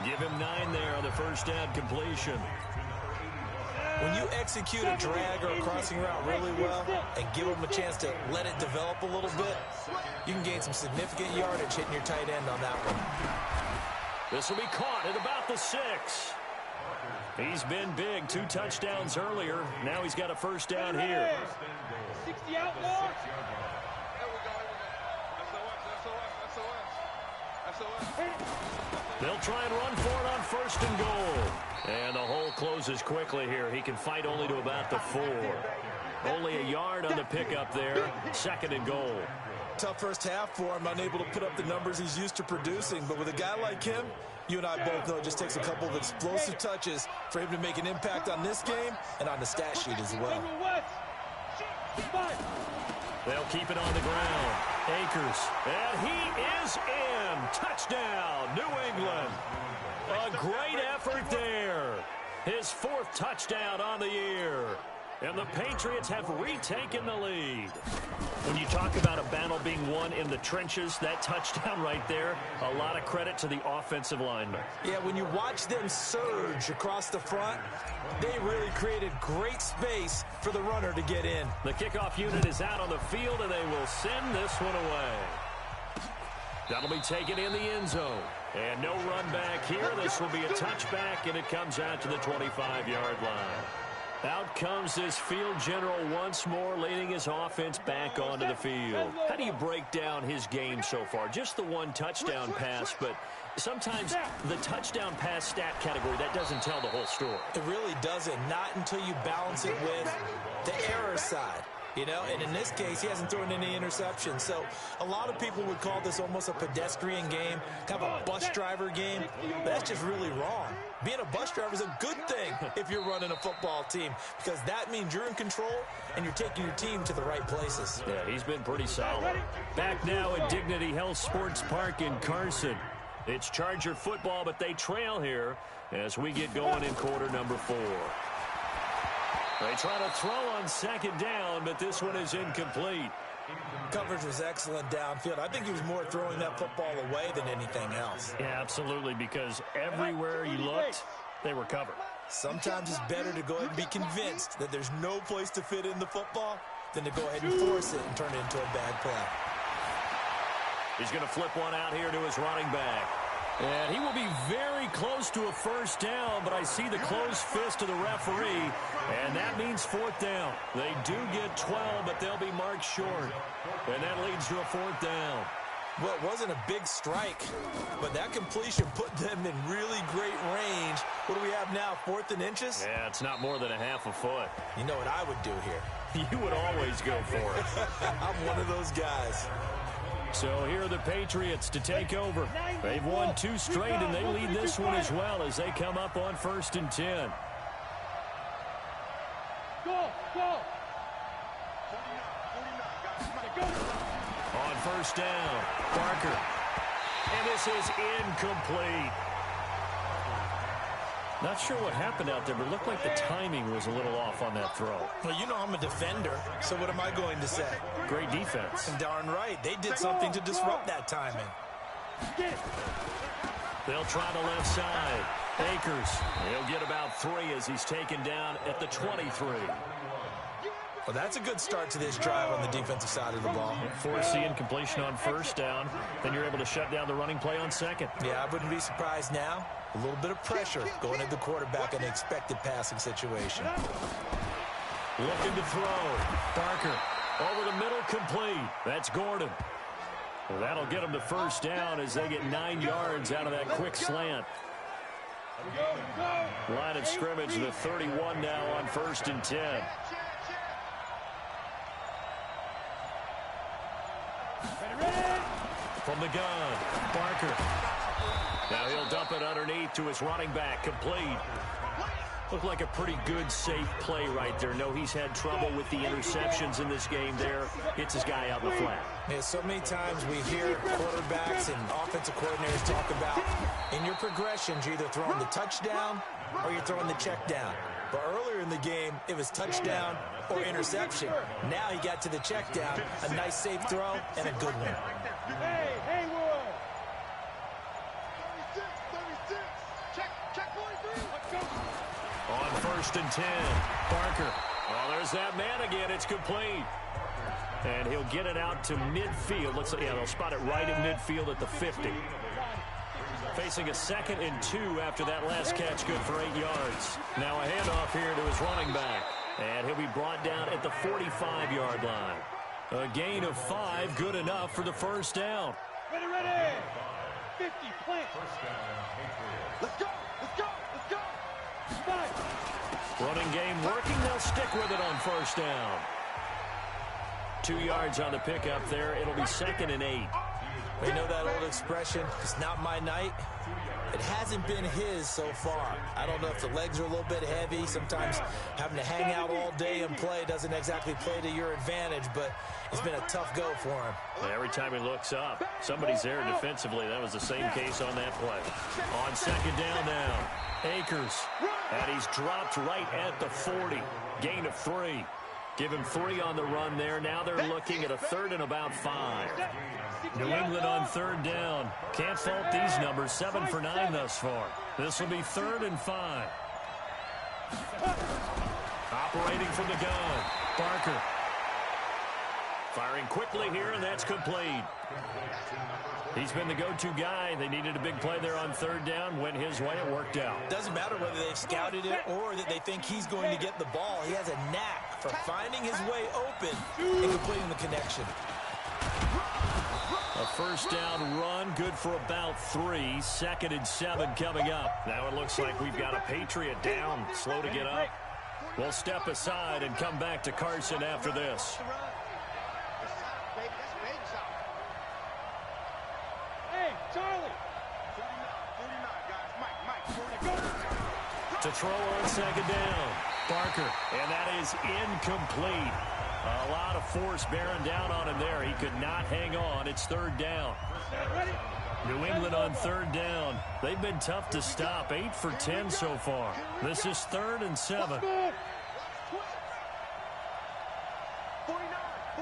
Give him 9 there on the first down completion. When you execute a drag or a crossing route really well and give them a chance to let it develop a little bit, you can gain some significant yardage hitting your tight end on that one. This will be caught at about the 6. He's been big, 2 touchdowns earlier. Now he's got a first down here. 60 out more. They'll try and run for it on 1st and goal. And the hole closes quickly here. He can fight only to about the 4. Only a yard on the pickup there. 2nd and goal. Tough first half for him, unable to put up the numbers he's used to producing. But with a guy like him, you and I both know it just takes a couple of explosive touches for him to make an impact on this game and on the stat sheet as well. They'll keep it on the ground. Akers. And he is in. Touchdown, New England. A great effort there. His 4th touchdown on the year. And the Patriots have retaken the lead. When you talk about a battle being won in the trenches, that touchdown right there, a lot of credit to the offensive linemen. Yeah, when you watch them surge across the front, they really created great space for the runner to get in. The kickoff unit is out on the field, and they will send this one away. That'll be taken in the end zone. And no run back here. This will be a touchback, and it comes out to the 25-yard line. Out comes this field general once more, leading his offense back onto the field. How do you break down his game so far? Just the 1 touchdown pass, but sometimes the touchdown pass stat category, that doesn't tell the whole story. It really doesn't, not until you balance it with the error side. You know, and in this case, he hasn't thrown any interceptions. So a lot of people would call this almost a pedestrian game, kind of a bus driver game. But that's just really wrong. Being a bus driver is a good thing if you're running a football team, because that means you're in control and you're taking your team to the right places. Yeah, he's been pretty solid. Back now at Dignity Health Sports Park in Carson. It's Charger football, but they trail here as we get going in quarter number 4. They try to throw on 2nd down, but this one is incomplete. Coverage was excellent downfield. I think he was more throwing that football away than anything else. Yeah, absolutely, because everywhere he looked, they were covered. Sometimes it's better to go ahead and be convinced that there's no place to fit in the football than to go ahead and force it and turn it into a bad play. He's going to flip one out here to his running back. And he will be very close to a first down, but I see the closed fist of the referee, and that means 4th down. They do get 12, but they'll be marked short, and that leads to a 4th down. Well, it wasn't a big strike, but that completion put them in really great range. What do we have now, 4th and inches? Yeah, it's not more than a half a foot. You know what I would do here? You would always go for it. I'm one of those guys. So here are the Patriots to take over. They've won 2 straight, and they lead this one as well as they come up on 1st and 10. Go, go. On 1st down, Barker. And this is incomplete. Not sure what happened out there, but it looked like the timing was a little off on that throw. Well, you know I'm a defender, so what am I going to say? Great defense. And darn right, they did something to disrupt that timing. They'll try the left side. Akers, he'll get about 3 as he's taken down at the 23. Well, that's a good start to this drive on the defensive side of the ball. Forcing incompletion on first down. Then you're able to shut down the running play on second. Yeah, I wouldn't be surprised now. A little bit of pressure going at the quarterback in an expected passing situation. Looking to throw. Barker over the middle, complete. That's Gordon. Well, that'll get them to first down as they get 9 yards out of that quick slant. Line of scrimmage, the 31 now on 1st and 10. From the gun, Barker. Now he'll dump it underneath to his running back, complete. Looked like a pretty good, safe play right there. No, he's had trouble with the interceptions in this game there. Hits his guy out in the flat. Yeah, so many times we hear quarterbacks and offensive coordinators talk about in your progressions, you're either throwing the touchdown or you're throwing the check down. But earlier in the game, it was touchdown or interception. Now he got to the check down, a nice safe throw, and a good one. Hey, Haywood! 36, check 43. Let's go. On 1st and 10, Barker. Oh, there's that man again. It's complete. And he'll get it out to midfield. Looks like, yeah, they'll spot it right at midfield at the 50. Facing a 2nd and 2 after that last catch, good for 8 yards. Now a handoff here to his running back. And he'll be brought down at the 45-yard line. A gain of 5, good enough for the first down. Ready! 50, plant. Let's go. Spike. Running game working. They'll stick with it on first down. 2 yards on the pickup there. It'll be 2nd and 8. You know that old expression, it's not my night? It hasn't been his so far. I don't know if the legs are a little bit heavy. Sometimes having to hang out all day and play doesn't exactly play to your advantage, but it's been a tough go for him. Every time he looks up, somebody's there defensively. That was the same case on that play. On 2nd down now, Akers. And he's dropped right at the 40. Gain of 3. Give him 3 on the run there. Now they're looking at a 3rd and about 5. New England on 3rd down. Can't fault these numbers. 7 for 9 thus far. This will be 3rd and 5. Operating from the gun, Barker. Firing quickly here, and that's complete. He's been the go-to guy. They needed a big play there on 3rd down. Went his way. It worked out. Doesn't matter whether they've scouted it or that they think he's going to get the ball. He has a knack for finding his way open and completing the connection. A first down run, good for about 3. 2nd and 7 coming up. Now it looks like we've got a Patriot down, slow to get up. We'll step aside and come back to Carson after this. Hey, Charlie. To throw on 2nd down, Barker, and that is incomplete. A lot of force bearing down on him there. He could not hang on. It's 3rd down. New England on 3rd down. They've been tough to stop. 8 for 10 so far. This is 3rd and 7. 49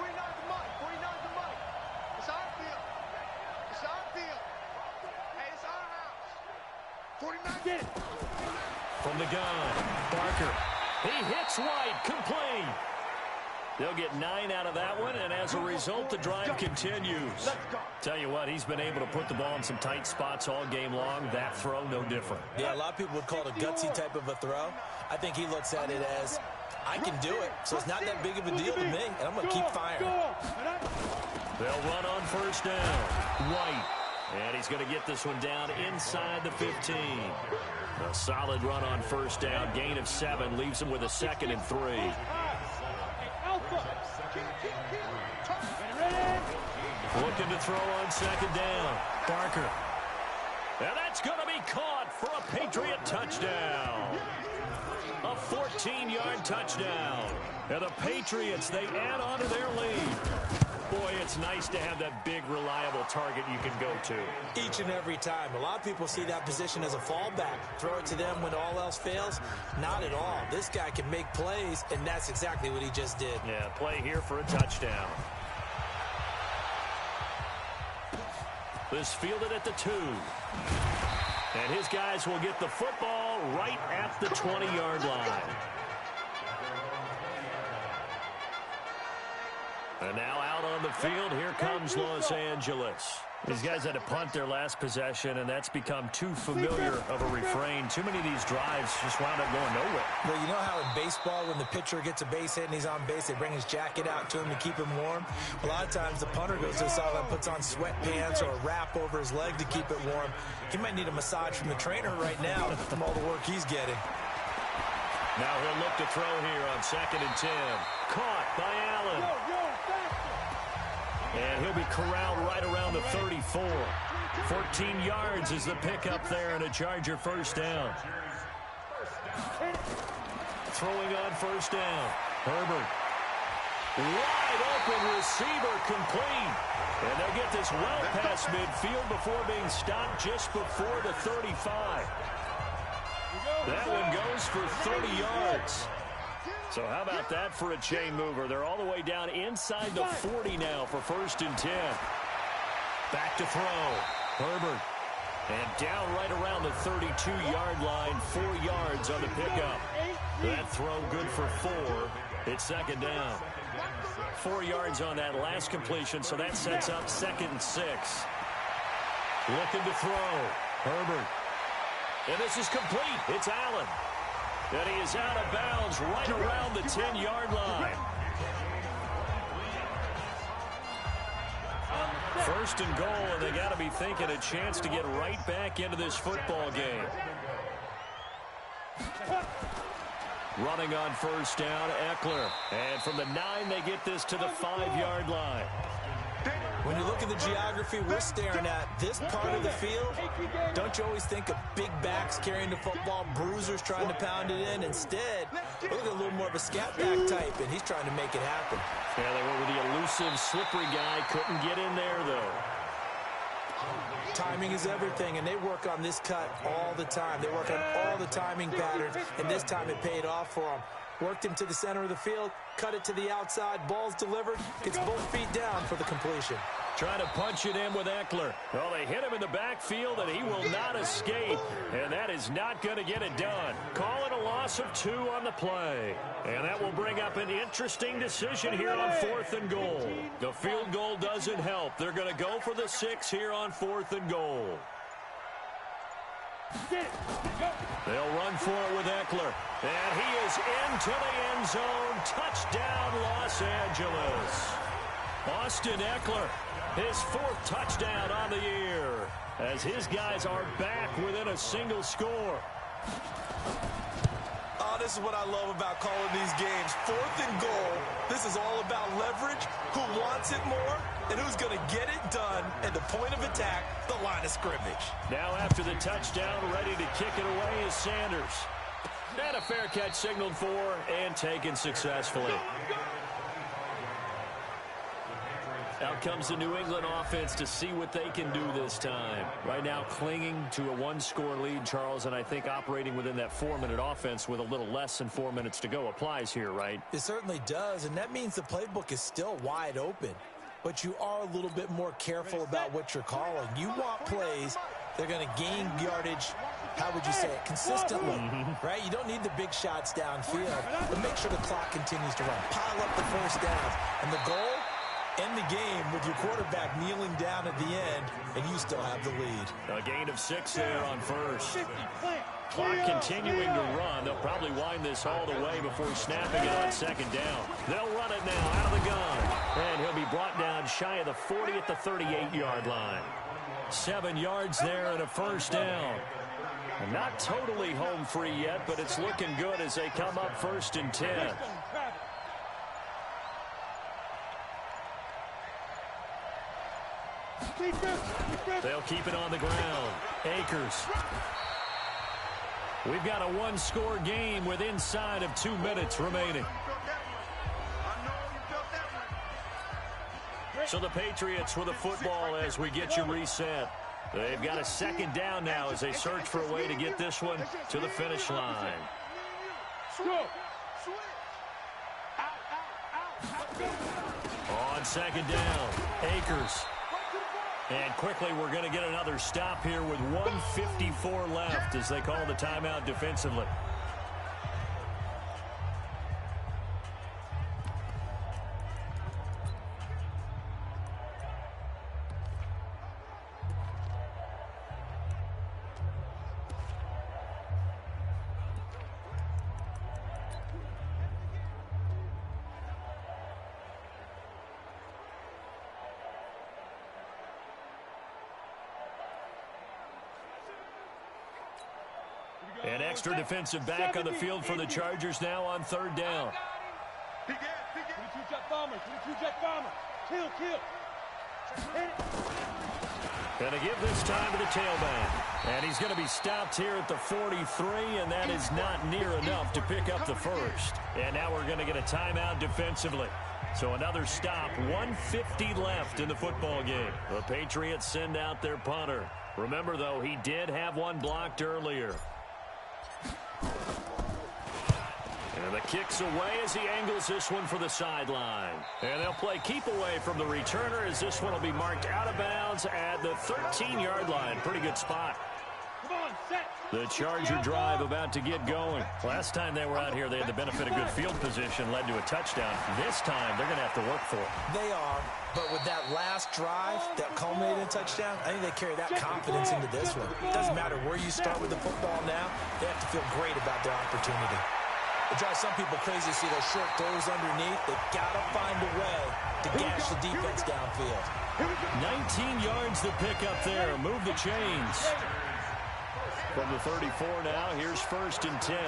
the money. It's our field. Hey, it's our house. 49, get it. From the gun, Barker. He hits White, complete. They'll get 9 out of that one, and as a result, the drive continues. Tell you what, he's been able to put the ball in some tight spots all game long. That throw, no different. Yeah, a lot of people would call it a gutsy type of a throw. I think he looks at it as, I can do it, so it's not that big of a deal to me, and I'm going to keep firing. They'll run on first down. White. And he's going to get this one down inside the 15. A solid run on first down. Gain of 7 leaves him with a 2nd and 3. Looking to throw on 2nd down. Barker. And that's going to be caught for a Patriot touchdown. A 14-yard touchdown. And the Patriots, they add on to their lead. Boy, it's nice to have that big, reliable target you can go to. Each and every time. A lot of people see that position as a fallback. Throw it to them when all else fails. Not at all. This guy can make plays, and that's exactly what he just did. Yeah, play here for a touchdown. This fielded at the 2. And his guys will get the football right at the 20-yard line. And now out on the field, here comes Los Angeles. These guys had to punt their last possession, and that's become too familiar of a refrain. Too many of these drives just wound up going nowhere. Well, you know how in baseball, when the pitcher gets a base hit and he's on base, they bring his jacket out to him to keep him warm? A lot of times the punter goes to the sideline, puts on sweatpants or a wrap over his leg to keep it warm. He might need a massage from the trainer right now from all the work he's getting. Now he'll look to throw here on 2nd and 10. Caught by Allen. And he'll be corralled right around the 34. 14 yards is the pickup there, and a Charger first down. Throwing on first down. Herbert. Wide open receiver complete. And they'll get this well past midfield before being stopped just before the 35. That one goes for 30 yards. So how about that for a chain mover? They're all the way down inside the 40 now for 1st and 10. Back to throw. Herbert. And down right around the 32-yard line, 4 yards on the pickup. That throw good for 4. It's 2nd down. 4 yards on that last completion, so that sets up 2nd and 6. Looking to throw. Herbert. And this is complete. It's Allen. And he is out of bounds right around the 10-yard line. 1st and goal, and they got to be thinking a chance to get right back into this football game. Running on first down, Eckler. And from the 9, they get this to the 5-yard line. When you look at the geography we're staring at, this part of the field, don't you always think of big backs carrying the football, bruisers trying to pound it in? Instead, look at a little more of a scat back type, and he's trying to make it happen. Yeah, they went with the elusive, slippery guy. Couldn't get in there, though. Timing is everything, and they work on this cut all the time. They work on all the timing patterns, and this time it paid off for them. Worked him to the center of the field, cut it to the outside, ball's delivered, gets both feet down for the completion. Trying to punch it in with Eckler. Well, they hit him in the backfield, and he will not escape, and that is not going to get it done. Call it a loss of 2 on the play, and that will bring up an interesting decision here on 4th and goal. The field goal doesn't help. They're going to go for the 6 here on 4th and goal. They'll run for it with Eckler. And he is into the end zone. Touchdown, Los Angeles. Austin Eckler, his 4th touchdown on the year, as his guys are back within a single score. Oh, this is what I love about calling these games. 4th and goal. This is all about leverage, who wants it more, and who's going to get it done at the point of attack, the line of scrimmage. Now after the touchdown, ready to kick it away is Sanders. And a fair catch signaled for and taken successfully. Out comes the New England offense to see what they can do this time. Right now clinging to a 1-score lead, Charles, and I think operating within that 4-minute offense with a little less than 4 minutes to go applies here, right? It certainly does, and that means the playbook is still wide open. But you are a little bit more careful about what you're calling. You want plays that are going to gain yardage, how would you say it, consistently, right? You don't need the big shots downfield, but make sure the clock continues to run. Pile up the first downs, and the goal, end the game with your quarterback kneeling down at the end, and you still have the lead. A gain of 6 there on first. Clock continuing to run. They'll probably wind this all the way before snapping it on 2nd down. They'll run it now out of the gun. And he'll be brought down shy of the 40 at the 38-yard line. 7 yards there and a first down. And not totally home free yet, but it's looking good as they come up 1st and 10. They'll keep it on the ground. Akers. We've got a 1-score game with inside of 2 minutes remaining. So the Patriots with the football as we get you reset. They've got a 2nd down now as they search for a way to get this one to the finish line. On 2nd down, Akers. And quickly we're going to get another stop here with 1:54 left as they call the timeout defensively. An extra defensive back on the field for the Chargers now on 3rd down. 22 jet bomber. 22 jet bomber. Kill. Hit it. Going to give this time to the tailback. And he's going to be stopped here at the 43, and that is not near enough to pick up the first. And now we're going to get a timeout defensively. So another stop, 1:50 left in the football game. The Patriots send out their punter. Remember, though, he did have one blocked earlier. And the kick's away as he angles this one for the sideline. And they'll play keep away from the returner as this one will be marked out of bounds at the 13-yard line. Pretty good spot. The Charger drive about to get going. Last time they were out here, they had the benefit of good field position, led to a touchdown. This time, they're going to have to work for it. They are, but with that last drive that culminated in a touchdown, I think they carry that confidence into this one. It doesn't matter where you start with the football now. They have to feel great about their opportunity. It drives some people crazy to see those short throws underneath. They've got to find a way to gash the defense downfield. 19 yards to pick up there. Move the chains. From the 34 now, here's 1st and 10.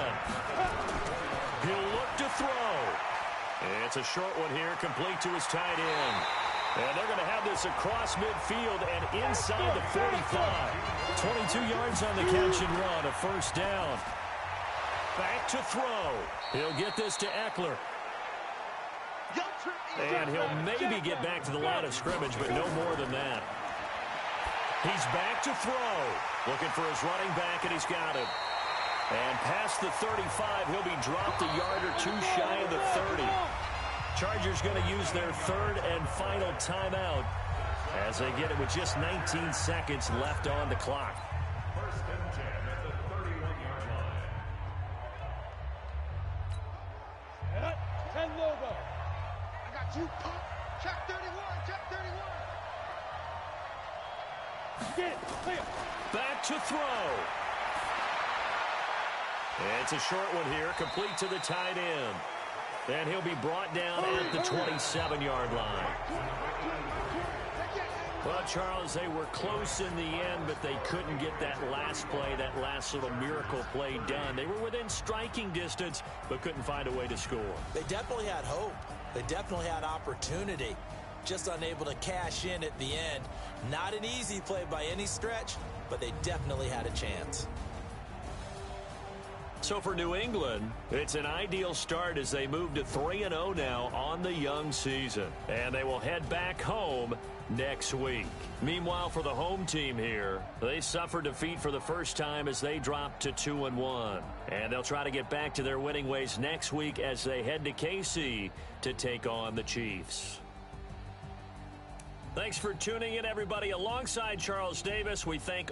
He'll look to throw. It's a short one here, complete to his tight end. And they're going to have this across midfield and inside the 45. 22 yards on the catch and run, a 1st down. Back to throw. He'll get this to Eckler. And he'll maybe get back to the line of scrimmage, but no more than that. He's back to throw. Looking for his running back, and he's got him. And past the 35, he'll be dropped a yard or two shy of the 30. Chargers going to use their 3rd and final timeout as they get it with just 19 seconds left on the clock. 1st and 10 at the 31-yard line. 10 logo. I got you, pump. Check 31. Check 31. Get it. Clear. Back to throw. It's a short one here, complete to the tight end. And he'll be brought down at the 27-yard line. Well, Charles, they were close in the end, but they couldn't get that last play, that last little miracle play done. They were within striking distance, but couldn't find a way to score. They definitely had hope. They definitely had opportunity. Just unable to cash in at the end. Not an easy play by any stretch, but they definitely had a chance. So for New England, it's an ideal start as they move to 3-0 now on the young season. And they will head back home next week. Meanwhile, for the home team here, they suffered defeat for the first time as they dropped to 2-1. And they'll try to get back to their winning ways next week as they head to KC to take on the Chiefs. Thanks for tuning in, everybody. Alongside Charles Davis, we thank